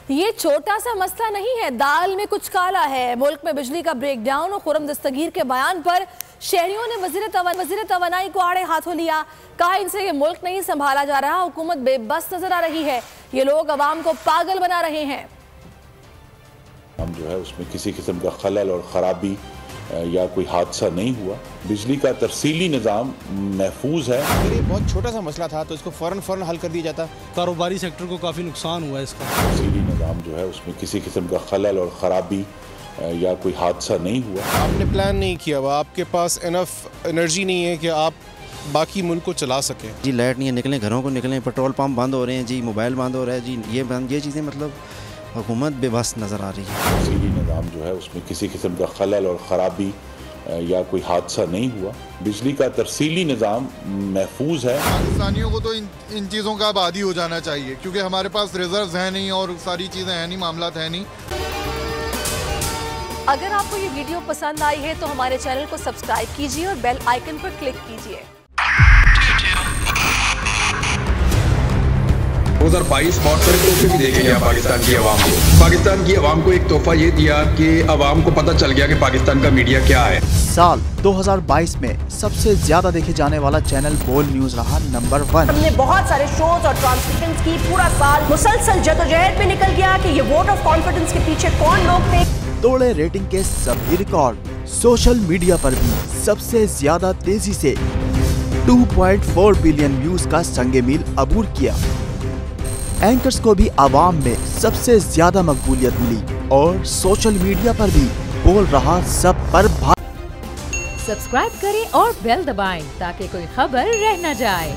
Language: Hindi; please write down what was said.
ये छोटा सा मसला नहीं है, दाल में कुछ काला है। मुल्क में बिजली का ब्रेकडाउन और खुर्रम दस्तगीर के बयान पर शहरियों ने वजीर तवानाई को आड़े हाथों लिया। कहा इनसे ये मुल्क नहीं संभाला जा रहा, हुकूमत बेबस नजर आ रही है, ये लोग अवाम को पागल बना रहे हैं। हम जो है उसमें किसी किस्म का खलल और ख़राबी या कोई हादसा नहीं हुआ। बिजली का तरसीली निज़ाम महफूज है। अगर ये बहुत छोटा सा मसला था तो इसको फ़ौरन हल कर दिया जाता। कारोबारी सेक्टर को काफ़ी नुकसान हुआ है इसका। तरसीली निज़ाम जो है उसमें किसी किस्म का खलल और ख़राबी या कोई हादसा नहीं हुआ। आपने प्लान नहीं किया हुआ, आपके पास इनफ एनर्जी नहीं है कि आप बाकी मुल्क को चला सकें। जी लाइट नहीं है, निकलें घरों को निकलें, पेट्रोल पंप बंद हो रहे हैं जी, मोबाइल बंद हो रहा है जी, ये चीज़ें मतलब हुकूमत बेबस नज़र आ रही है। तरसीली निज़ाम जो है उसमें किसी किस्म का खलल और ख़राबी या कोई हादसा नहीं हुआ। बिजली का तरसीली निज़ाम महफूज है। पाकिस्तानियों को तो इन चीज़ों का अब आदी हो जाना चाहिए, क्योंकि हमारे पास रिजर्व्स हैं नहीं और सारी चीज़ें हैं नहीं, मामलात है नहीं। अगर आपको ये वीडियो पसंद आई है तो हमारे चैनल को सब्सक्राइब कीजिए और बेल आइकन पर क्लिक कीजिए। 2022 बहुत सारे तोहफे भी देखे गया पाकिस्तान की आवाम को। पाकिस्तान की आवाम को एक तोहफा ये दिया कि आवाम को पता चल गया कि पाकिस्तान का मीडिया क्या है। साल 2022 में सबसे ज्यादा देखे जाने वाला चैनल बोल न्यूज रहा नंबर 1। हमने बहुत सारे शोज और ट्रांसमिशंस की, पूरा साल मुसलसल जदोजहद में निकल गया कि ये वोट ऑफ कॉन्फिडेंस के पीछे कौन लोग थे। तोड़े रेटिंग के सभी रिकॉर्ड। सोशल मीडिया पर भी सबसे ज्यादा तेजी से 2.4 बिलियन व्यूज का संगे मील अबूर किया। एंकर्स को भी आवाम में सबसे ज्यादा मकबूलियत मिली और सोशल मीडिया पर भी बोल रहा सब पर सब्सक्राइब करें और बेल दबाएं ताकि कोई खबर रह न जाए।